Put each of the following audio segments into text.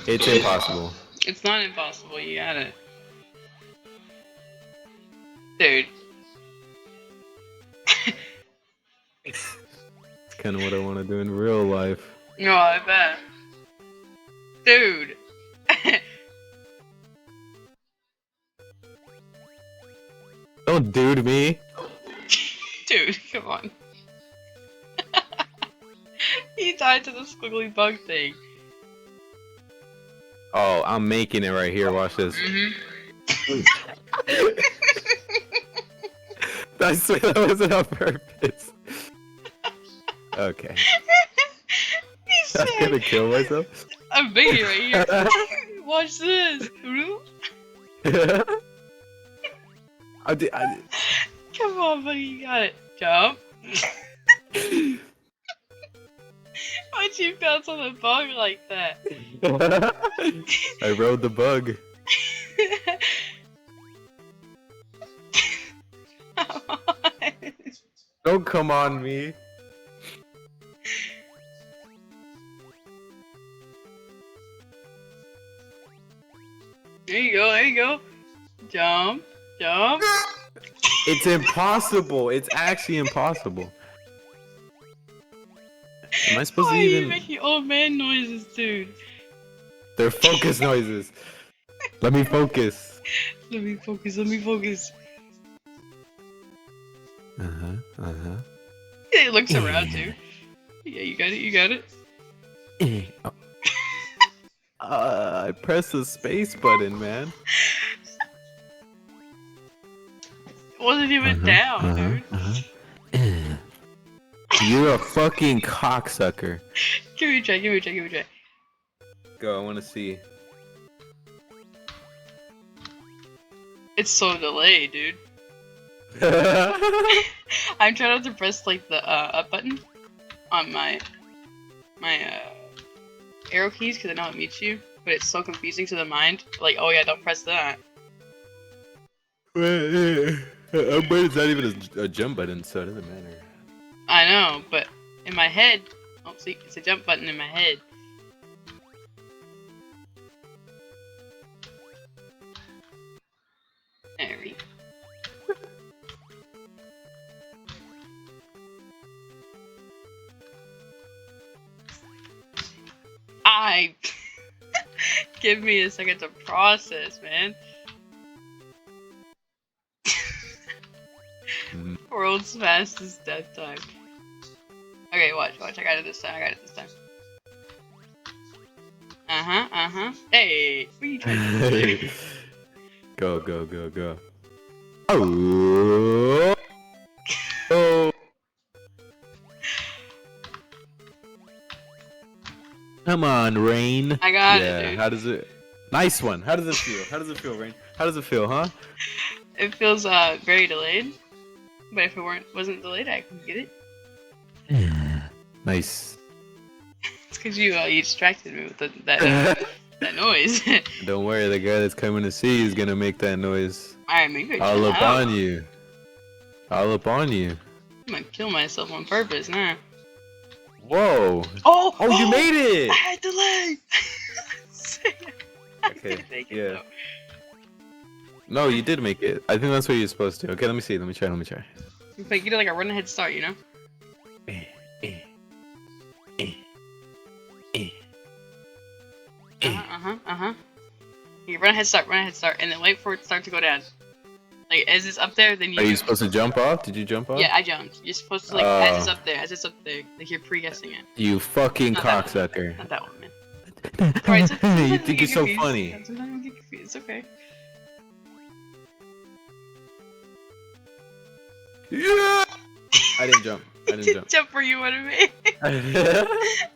It's impossible. It's not impossible. You got it, dude. It's kind of what I want to do in real life. No, I bet, dude. Don't dude me. Dude, come on. He died to the squiggly bug thing. Oh, I'm making it right here. Watch this. I swear that wasn't on purpose. Okay. He I'm said, gonna kill myself. I'm making it right here. Watch this. Come on, buddy, you got it. Jump. Why'd you bounce on the bug like that? I rode the bug. Come on. Don't come on me. There you go, there you go. Jump, jump. It's impossible. It's actually impossible. Am I supposed Why to are even? you making old man noises, dude? They're focus noises. Let me focus. Let me focus, let me focus. Yeah, he looks around too. Yeah, you got it, you got it. Oh. I pressed the space button, man. It wasn't even down, dude. You're a fucking cocksucker. Give me a try, give me a try, give me a try. Go, I want to see. It's so delayed, dude. I'm trying not to press like the up button on my arrow keys because I know it mutes you, but it's so confusing to the mind. Like, oh yeah, don't press that. But it's not even a jump button, so it doesn't matter. I know, but in my head, oh see, it's a jump button in my head. There we go. Give me a second to process, man. World's fastest death time. Okay, watch. I got it this time. Hey, what are you trying to do? Go. Oh. Oh. Come on, Rain. I got it, dude. How does it? Nice one. How does it feel, Rain? How does it feel, huh? It feels very delayed. But if it wasn't delayed, I could get it. Nice. It's because you distracted me with that noise. Don't worry, the guy that's coming to see you is gonna make that noise. Alright, maybe All up on you. I'm gonna kill myself on purpose now. Whoa! Oh, you made it! I had delay! Okay, yeah. No, you did make it. I think that's what you're supposed to. Okay, let me see. Let me try. Like, you do like a run ahead start, you know? You run ahead start, and then wait for it to start to go down. Like, as it's up there, then you... Are you supposed to jump off? Did you jump off? Yeah, I jumped. You're supposed to, like, as it's up there, like, you're pre-guessing it. You fucking cocksucker. Not that one, man. Alright, You think you're so funny. Sometimes you get confused, it's okay. Yeah! I didn't jump. Jump where you wanted me. I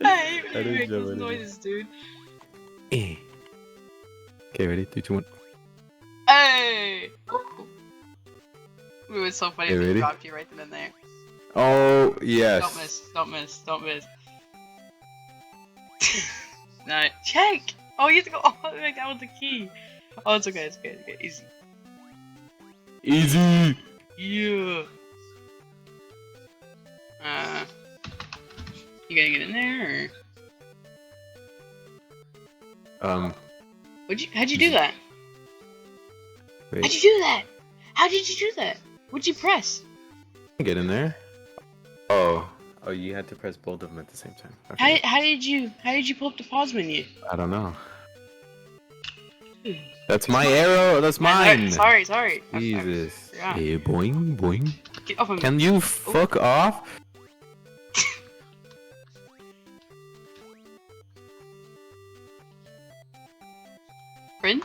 hate when you make those noises, dude. Okay, ready? 3, 2, 1. Hey! It was so funny if ready? it dropped you right then and there. Oh, yes. Don't miss. Nah, check! Oh, you have to go all the way down with the key. Oh, it's okay. Easy. Yeah. You gonna get in there, or? Um, How'd you do that? wait. How'd you do that? How did you do that? What'd you press? Get in there. Oh, you had to press both of them at the same time. Okay. How did you pull up the pause menu? I don't know. That's my arrow. That's mine. Sorry. Jesus. Yeah. Hey, boing, boing. Get off of me. Can you fuck off? Friend?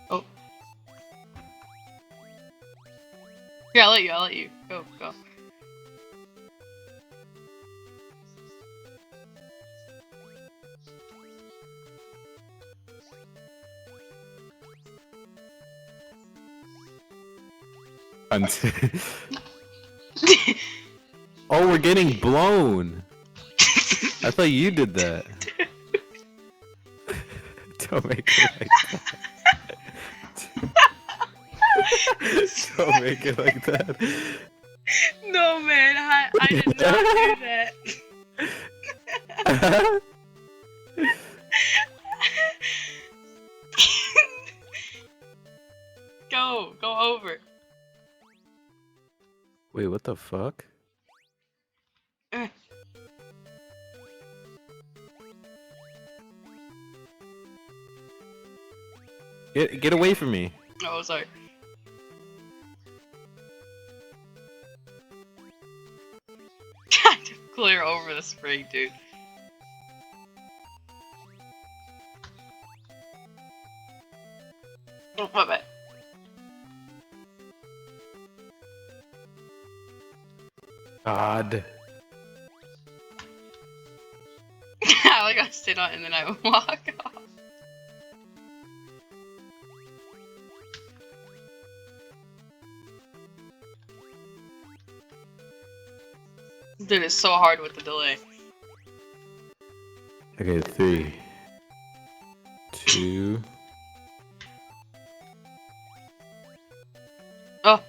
Oh. Here, I'll let you. Go. Oh, we're getting blown. I thought you did that. Don't make it like that. Don't make it like that. No, man, I did not do that. Go over. Wait, what the fuck? Get away from me. Oh, sorry. Clear over the spring, dude. Oh, my bad. God. I like I sit on it and then I walk off. Dude, it's so hard with the delay. Okay, 3, 2. Oh.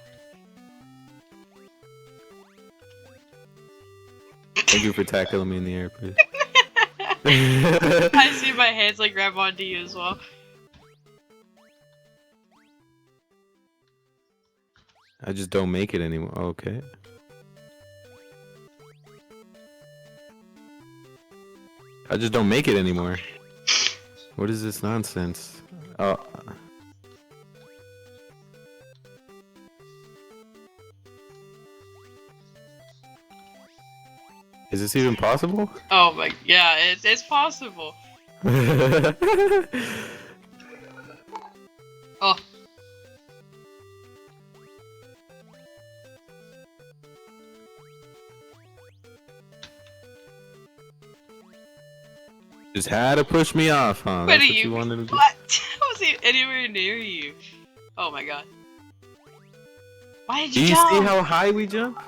Thank you for tackling me in the air, please. I see my hands like grab onto you as well. I just don't make it anymore. Okay. I just don't make it anymore. What is this nonsense? Oh. Is this even possible? Oh my, yeah, it's possible. Oh. Just had to push me off, huh? What That's are what you? you wanted to do? What? I wasn't anywhere near you. Oh my god. Why did Do you you jump? see how high we jump?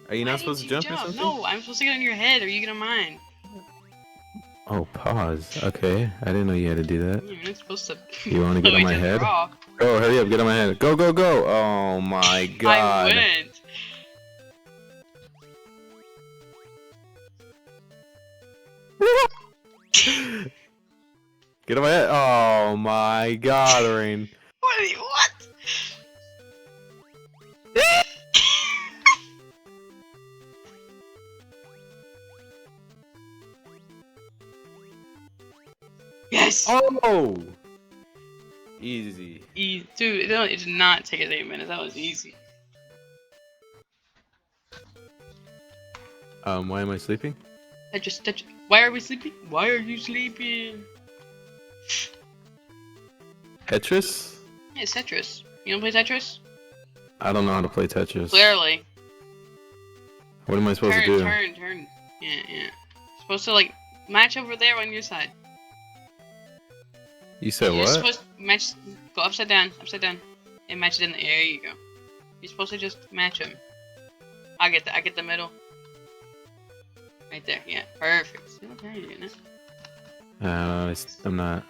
Are you Why not did supposed to you jump or something? No, I'm supposed to get on your head. Are you gonna mine? Oh, pause. Okay, I didn't know you had to do that. You're not supposed to. You want to get on my head? Go, hurry up, get on my head. Go, go, go! Oh my god. I went. Get on my head. Oh my god, Rain. What? Yes! Oh! Easy. Dude, it did not take us 8 minutes. That was easy. Why am I sleeping? Why are we sleeping? Why are you sleeping? Tetris? Yeah, it's Tetris. You don't play Tetris? I don't know how to play Tetris. Clearly. What am I supposed to do? Turn. Yeah. Supposed to, like, match over there on your side. You said You're what? supposed to match. Go upside down, and match it in the air. There you go. You're supposed to just match them. I get the middle. Right there. Yeah, perfect. Okay, you're doing it. I'm not.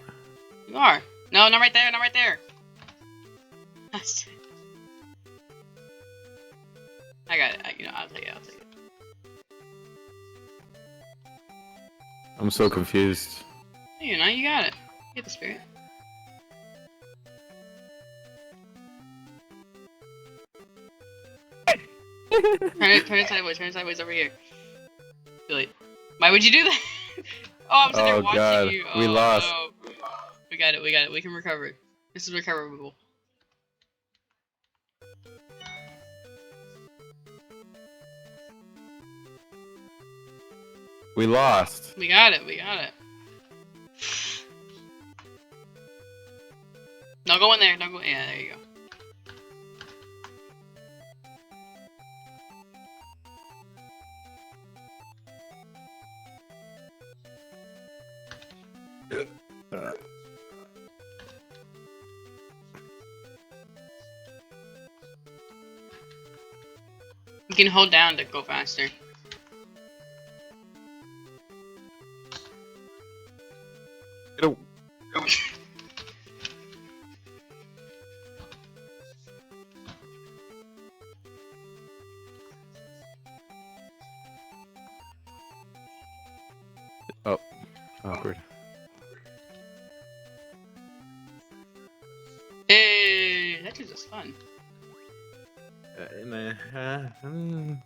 You are. No, not right there. Not right there. I got it. I'll take it. I'm so confused. You know, you got it. You get the spirit. Turn it sideways. Turn it sideways over here. Billy. Why would you do that? Oh, I'm sitting there Oh watching god, you. we Oh, lost. no. We got it. We got it. We can recover it. This is recoverable. We lost. We got it. We got it. No, go in there. No, go. Yeah, there you go. You can hold down to go faster. Get Oh, awkward. Hey, that is just fun. Nah,